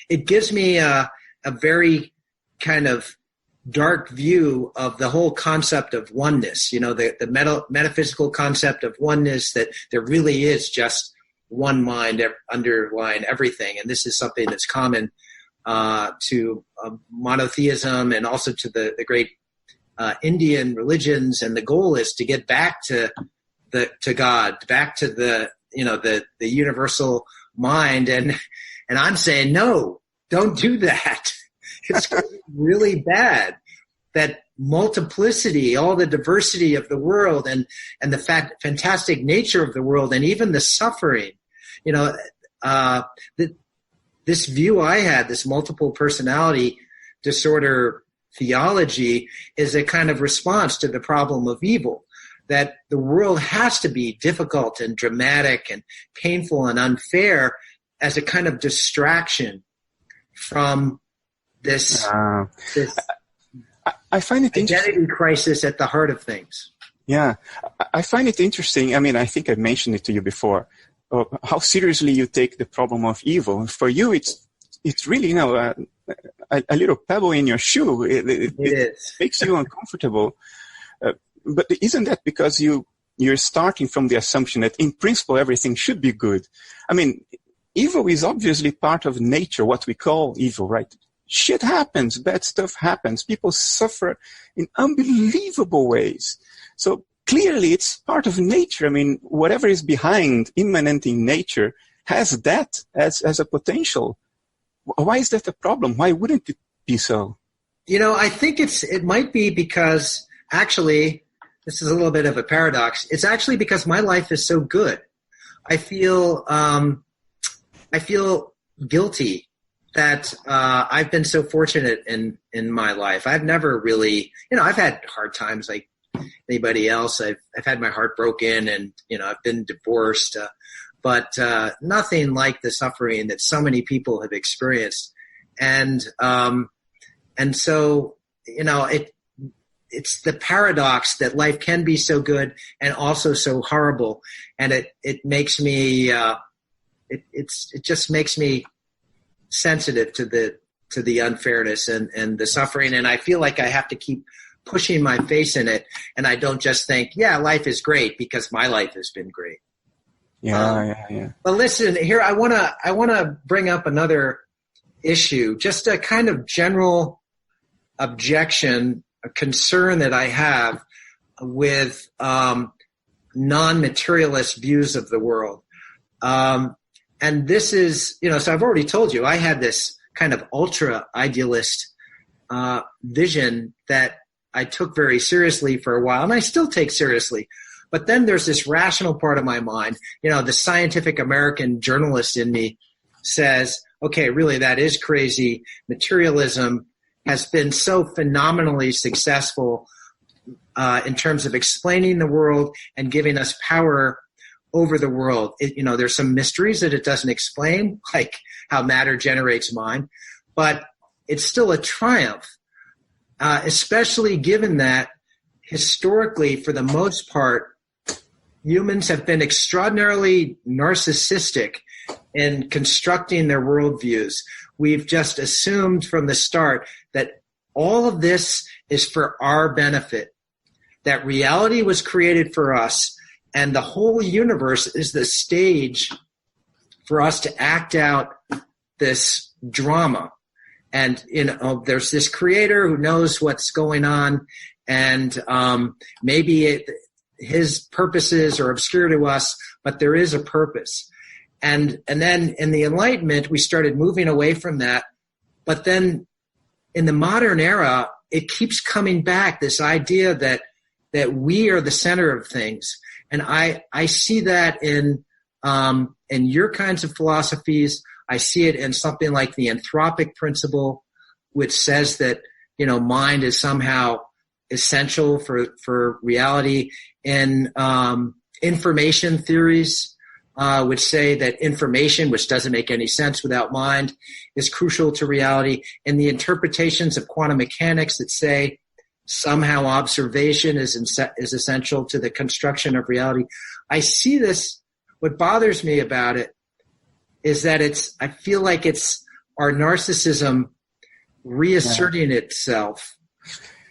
it gives me a very kind of dark view of the whole concept of oneness. The metaphysical concept of oneness, that there really is just one mind underlying everything, and this is something that's common to monotheism and also to the great Indian religions, and the goal is to get back to God, back to the universal mind, and I'm saying no, don't do that. It's really bad. That multiplicity, all the diversity of the world, and the fantastic nature of the world, and even the suffering. This view I had, this multiple personality disorder theology, is a kind of response to the problem of evil, that the world has to be difficult and dramatic and painful and unfair as a kind of distraction from this I find it identity crisis at the heart of things. Yeah, I find it interesting. I mean, I think I mentioned it to you before, how seriously you take the problem of evil. For you, it's really, a little pebble in your shoe. It makes you uncomfortable. But isn't that because you're starting from the assumption that in principle everything should be good? I mean, evil is obviously part of nature, what we call evil, right? Shit happens, bad stuff happens, people suffer in unbelievable ways. So clearly it's part of nature. I mean, whatever is behind, immanent in nature, has that as a potential. Why is that a problem? Why wouldn't it be so? I think it might be because, actually, this is a little bit of a paradox. It's actually because my life is so good. I feel guilty that I've been so fortunate in my life. I've never really, I've had hard times like anybody else. I've had my heart broken, and I've been divorced, but nothing like the suffering that so many people have experienced. And so it's the paradox that life can be so good and also so horrible, and it makes me it just makes me sensitive to the unfairness and the suffering, and I feel like I have to keep pushing my face in it, and I don't just think, yeah, life is great because my life has been great. Yeah. But listen, here I wanna bring up another issue, just a kind of general objection, a concern that I have with non-materialist views of the world. And this is, so I've already told you, I had this kind of ultra idealist vision that I took very seriously for a while, and I still take seriously. But then there's this rational part of my mind. The scientific American journalist in me says, okay, really, that is crazy. Materialism has been so phenomenally successful in terms of explaining the world and giving us power over the world. There's some mysteries that it doesn't explain, like how matter generates mind, but it's still a triumph, especially given that historically, for the most part, humans have been extraordinarily narcissistic in constructing their worldviews. We've just assumed from the start that all of this is for our benefit, that reality was created for us, and the whole universe is the stage for us to act out this drama. And, there's this creator who knows what's going on, and maybe his purposes are obscure to us, but there is a purpose. And then in the Enlightenment, we started moving away from that. But then in the modern era, it keeps coming back, this idea that we are the center of things. And I see that in your kinds of philosophies. I see it in something like the anthropic principle, which says that, mind is somehow essential for reality. In information theories, which say that information, which doesn't make any sense without mind, is crucial to reality. And the interpretations of quantum mechanics that say somehow observation is essential to the construction of reality. I see this. What bothers me about it is that I feel like it's our narcissism reasserting itself.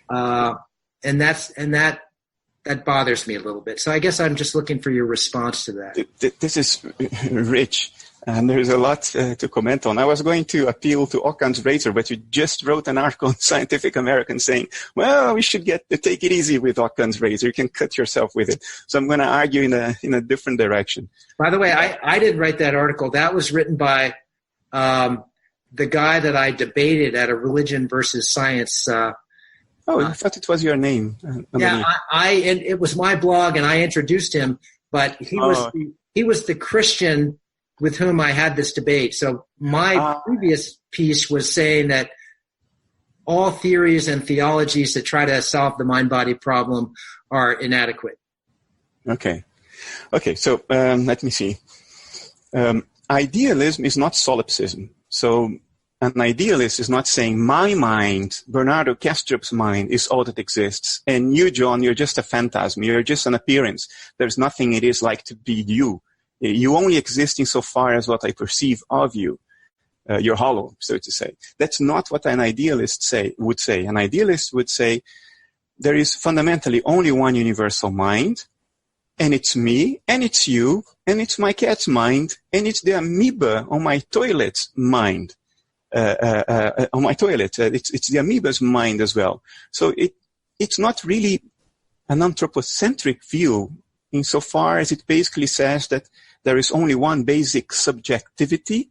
And that bothers me a little bit. So I guess I'm just looking for your response to that. This is rich, and there's a lot to comment on. I was going to appeal to Occam's razor, but you just wrote an article in Scientific American saying, well, we should take it easy with Occam's razor. You can cut yourself with it. So I'm going to argue in a different direction. By the way, I didn't write that article. That was written by the guy that I debated at a religion versus science I thought it was your name. Yeah, and it was my blog, and I introduced him, but he was the Christian with whom I had this debate. So my previous piece was saying that all theories and theologies that try to solve the mind-body problem are inadequate. Okay. So let me see. Idealism is not solipsism. So an idealist is not saying my mind, Bernardo Kastrup's mind, is all that exists. And you, John, you're just a phantasm. You're just an appearance. There's nothing it is like to be you. You only exist insofar as what I perceive of you. You're hollow, so to say. That's not what an idealist would say. An idealist would say there is fundamentally only one universal mind, and it's me, and it's you, and it's my cat's mind, and it's the amoeba on my toilet's mind. On my toilet. It's the amoeba's mind as well. So it's not really an anthropocentric view insofar as it basically says that there is only one basic subjectivity,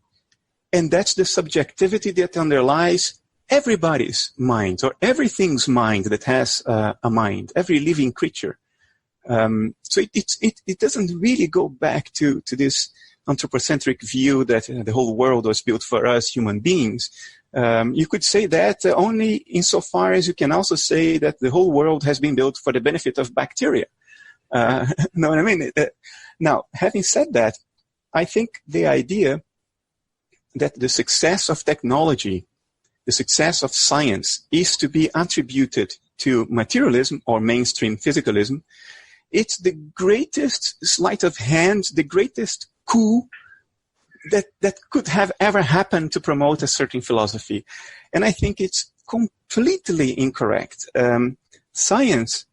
and that's the subjectivity that underlies everybody's mind or everything's mind that has a mind, every living creature. So it doesn't really go back to this anthropocentric view that the whole world was built for us human beings. You could say that only insofar as you can also say that the whole world has been built for the benefit of bacteria. Know what I mean? Now, having said that, I think the idea that the success of technology, the success of science is to be attributed to materialism or mainstream physicalism, it's the greatest sleight of hand, the greatest coup that could have ever happened to promote a certain philosophy. And I think it's completely incorrect. Science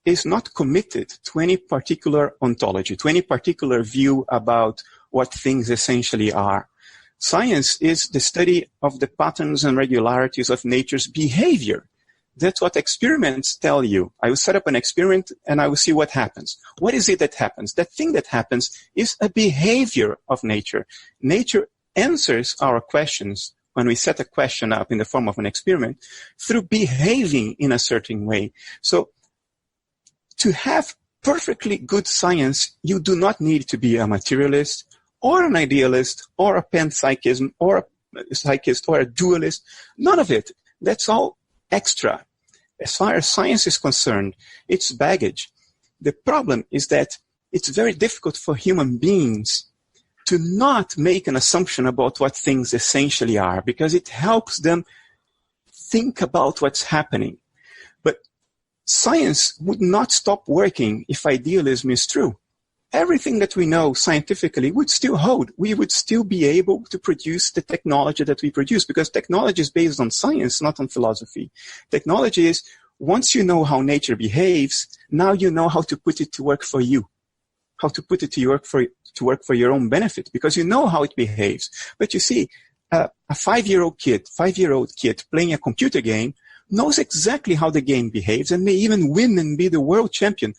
is not committed to any particular ontology, to any particular view about what things essentially are. Science is the study of the patterns and regularities of nature's behavior. That's what experiments tell you. I will set up an experiment and I will see what happens. What is it that happens? That thing that happens is a behavior of nature. Nature answers our questions when we set a question up in the form of an experiment, through behaving in a certain way. So to have perfectly good science, you do not need to be a materialist or an idealist or a panpsychism or a psychist or a dualist. None of it. That's all extra. As far as science is concerned, it's baggage. The problem is that it's very difficult for human beings to not make an assumption about what things essentially are, because it helps them think about what's happening. But science would not stop working if idealism is true. Everything that we know scientifically would still hold. We would still be able to produce the technology that we produce, because technology is based on science, not on philosophy. Technology is, once you know how nature behaves, now you know how to put it to work for you, how to put it to work for your own benefit, because you know how it behaves. But you see, a 5-year-old kid playing a computer game knows exactly how the game behaves and may even win and be the world champion.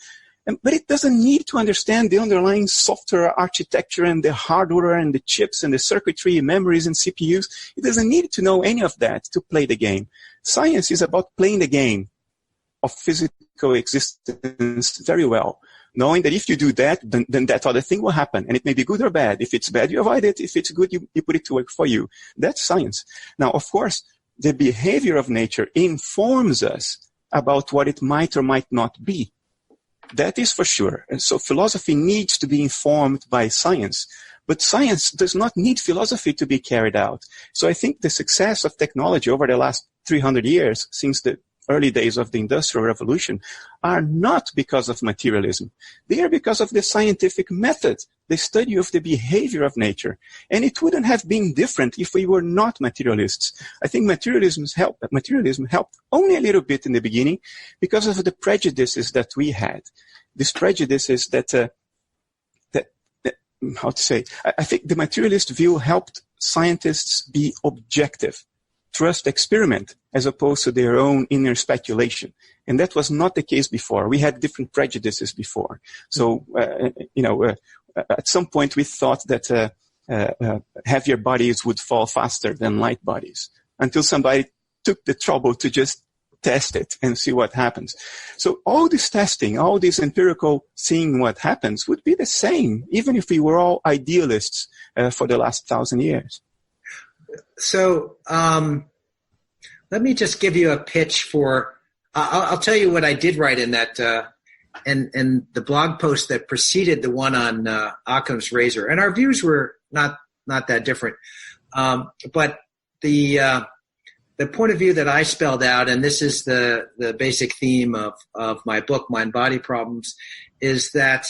But it doesn't need to understand the underlying software architecture and the hardware and the chips and the circuitry, memories and CPUs. It doesn't need to know any of that to play the game. Science is about playing the game of physical existence very well, knowing that if you do that, then that other thing will happen. And it may be good or bad. If it's bad, you avoid it. If it's good, you put it to work for you. That's science. Now, of course, the behavior of nature informs us about what it might or might not be. That is for sure. And so philosophy needs to be informed by science. But science does not need philosophy to be carried out. So I think the success of technology over the last 300 years, since the early days of the Industrial Revolution, are not because of materialism. They are because of the scientific method, the study of the behavior of nature. And it wouldn't have been different if we were not materialists. I think materialism helped only a little bit in the beginning because of the prejudices that we had. These prejudices I think the materialist view helped scientists be objective, trust experiment, as opposed to their own inner speculation. And that was not the case before. We had different prejudices before. So, at some point we thought that heavier bodies would fall faster than light bodies, until somebody took the trouble to just test it and see what happens. So all this testing, all this empirical seeing what happens would be the same, even if we were all idealists for the last 1,000 years. So let me just give you a pitch for, I'll tell you what I did write in that, in the blog post that preceded the one on Occam's razor. And our views were not that different. But the point of view that I spelled out, and this is the basic theme of my book, Mind-Body Problems, is that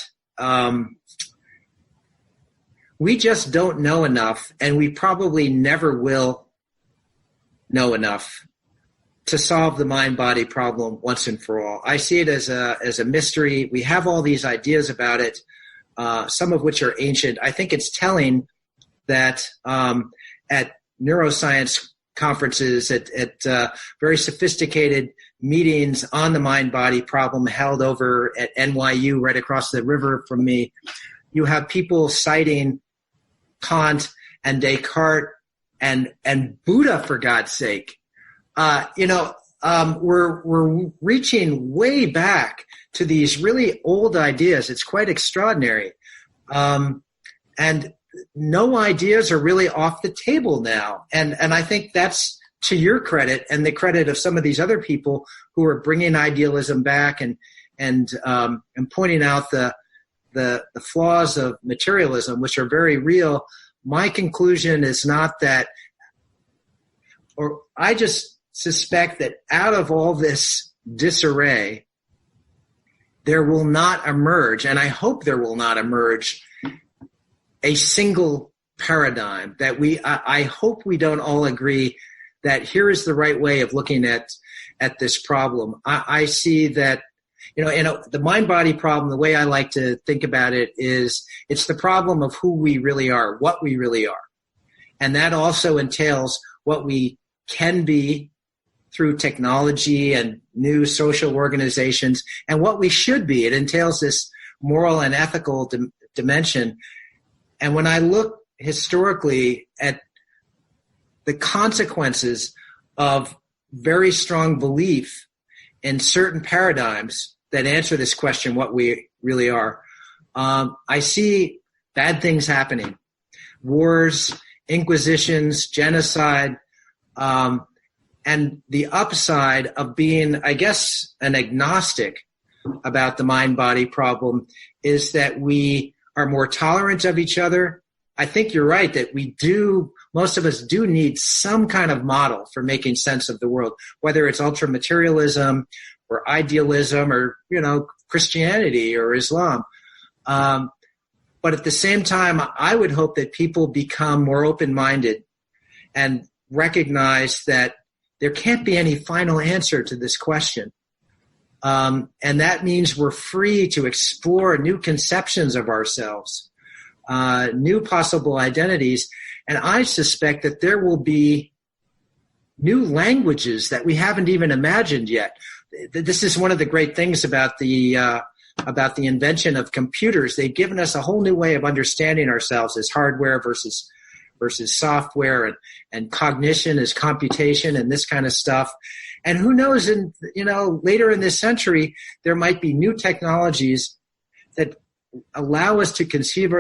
we just don't know enough, and we probably never will know enough to solve the mind-body problem once and for all. I see it as a mystery. We have all these ideas about it, some of which are ancient. I think it's telling that at neuroscience conferences, at very sophisticated meetings on the mind-body problem held over at NYU right across the river from me, you have people citing Kant and Descartes and Buddha, for God's sake. We're reaching way back to these really old ideas. It's quite extraordinary. And no ideas are really off the table now. And I think that's to your credit and the credit of some of these other people who are bringing idealism back and pointing out the flaws of materialism, which are very real. My conclusion is not that, or I just suspect that out of all this disarray, there will not emerge, and I hope there will not emerge, a single paradigm that I hope we don't all agree that here is the right way of looking at this problem. I see that, the mind-body problem, the way I like to think about it is it's the problem of who we really are, what we really are. And that also entails what we can be through technology and new social organizations and what we should be. It entails this moral and ethical dimension. And when I look historically at the consequences of very strong belief in certain paradigms that answer this question, what we really are. I see bad things happening. Wars, inquisitions, genocide, and the upside of being, I guess, an agnostic about the mind-body problem is that we are more tolerant of each other. I think you're right that most of us do need some kind of model for making sense of the world, whether it's ultra-materialism or idealism or, Christianity or Islam. But at the same time, I would hope that people become more open-minded and recognize that there can't be any final answer to this question. And that means we're free to explore new conceptions of ourselves, new possible identities. And I suspect that there will be new languages that we haven't even imagined yet. This is one of the great things about the invention of computers. They've given us a whole new way of understanding ourselves as hardware versus software, and cognition as computation and this kind of stuff. And who knows, later in this century, there might be new technologies that allow us to conceive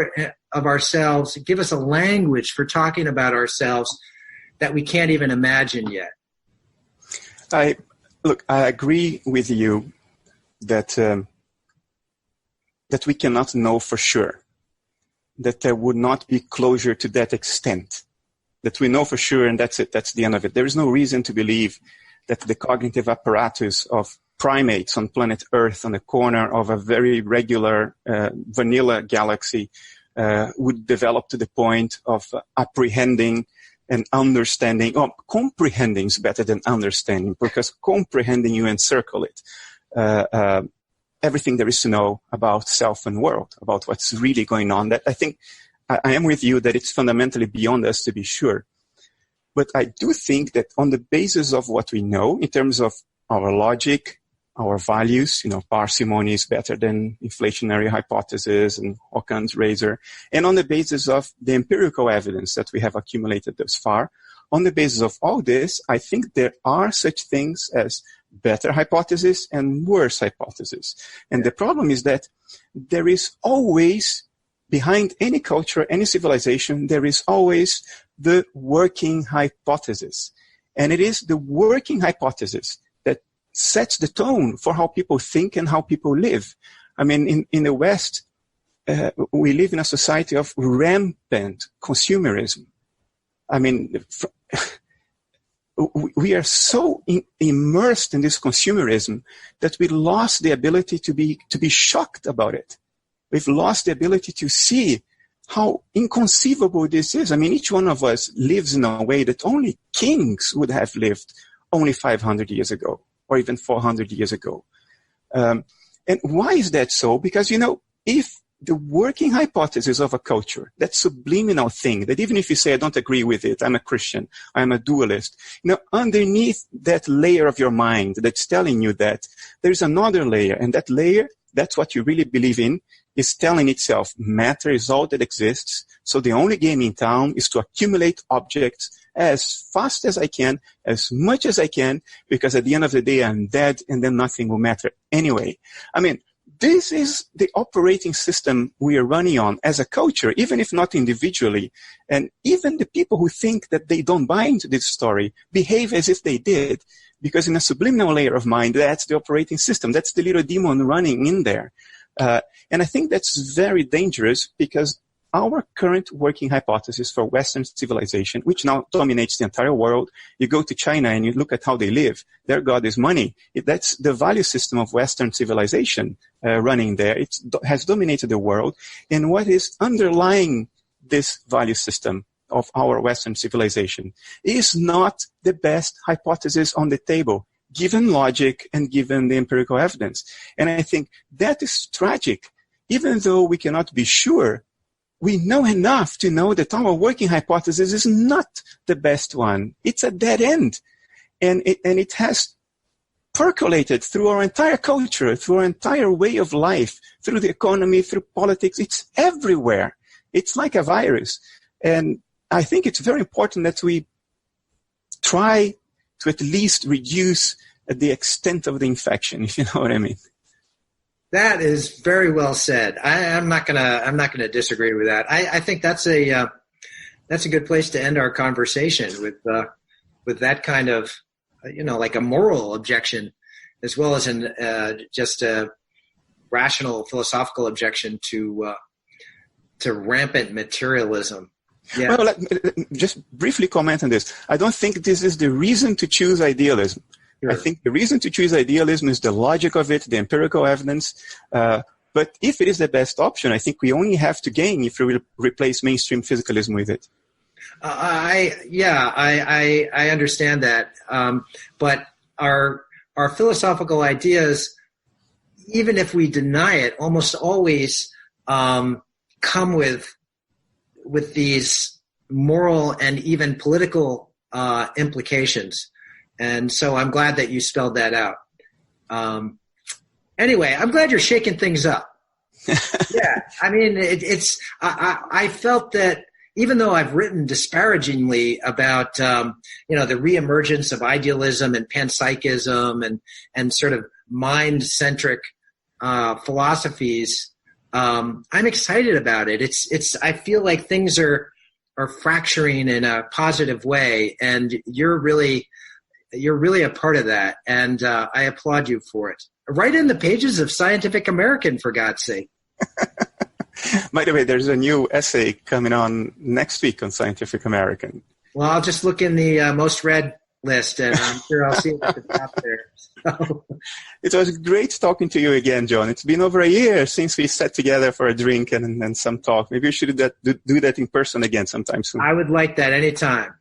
of ourselves, give us a language for talking about ourselves that we can't even imagine yet. I agree with you that we cannot know for sure, that there would not be closure to that extent, that we know for sure and that's it, that's the end of it. There is no reason to believe that the cognitive apparatus of primates on planet Earth on the corner of a very regular vanilla galaxy would develop to the point of apprehending and understanding. Comprehending is better than understanding, because comprehending, you encircle it. Everything there is to know about self and world, about what's really going on. That I think I am with you that it's fundamentally beyond us to be sure. But I do think that on the basis of what we know, in terms of our logic, our values, parsimony is better than inflationary hypothesis and Horgan's razor, and on the basis of the empirical evidence that we have accumulated thus far, on the basis of all this, I think there are such things as better hypothesis and worse hypothesis. And the problem is that there is always, behind any culture, any civilization, there is always the working hypothesis. And it is the working hypothesis that sets the tone for how people think and how people live. I mean, in the West, we live in a society of rampant consumerism. I mean, we are so immersed in this consumerism that we lost the ability to be shocked about it. We've lost the ability to see how inconceivable this is. I mean, each one of us lives in a way that only kings would have lived only 500 years ago, or even 400 years ago. And why is that so? Because, if the working hypothesis of a culture, that subliminal thing, that even if you say, I don't agree with it, I'm a Christian, I'm a dualist, underneath that layer of your mind that's telling you that, there's another layer, and that layer, that's what you really believe in, is telling itself matter is all that exists, so the only game in town is to accumulate objects as fast as I can, as much as I can, because at the end of the day I'm dead and then nothing will matter anyway. I mean, this is the operating system we are running on as a culture, even if not individually. And even the people who think that they don't buy into this story behave as if they did, because in a subliminal layer of mind, that's the operating system. That's the little demon running in there. And I think that's very dangerous, because our current working hypothesis for Western civilization, which now dominates the entire world, you go to China and you look at how they live. Their God is money. That's the value system of Western civilization running there. It has dominated the world. And what is underlying this value system of our Western civilization is not the best hypothesis on the table, given logic and given the empirical evidence. And I think that is tragic. Even though we cannot be sure, we know enough to know that our working hypothesis is not the best one. It's a dead end. And it has percolated through our entire culture, through our entire way of life, through the economy, through politics. It's everywhere. It's like a virus. And I think it's very important that we try to at least reduce the extent of the infection, if you know what I mean. That is very well said. I'm not gonna disagree with that. I think that's a good place to end our conversation with that kind of, like a moral objection, as well as just a rational philosophical objection to rampant materialism. Yeah. Well, just briefly comment on this. I don't think this is the reason to choose idealism. Sure. I think the reason to choose idealism is the logic of it, the empirical evidence. But if it is the best option, I think we only have to gain if we replace mainstream physicalism with it. I understand that. But our philosophical ideas, even if we deny it, almost always come with these moral and even political implications. And so I'm glad that you spelled that out. Anyway, I'm glad you're shaking things up. Yeah, I mean, I felt that even though I've written disparagingly about, the reemergence of idealism and panpsychism and sort of mind-centric philosophies, I'm excited about it. I feel like things are fracturing in a positive way, and you're really a part of that, and I applaud you for it. Right in the pages of Scientific American, for God's sake. By the way, there's a new essay coming on next week on Scientific American. Well, I'll just look in the most read list, and I'm sure I'll see it at the top there. So. It was great talking to you again, John. It's been over a year since we sat together for a drink and some talk. Maybe we should do that in person again sometime soon. I would like that anytime.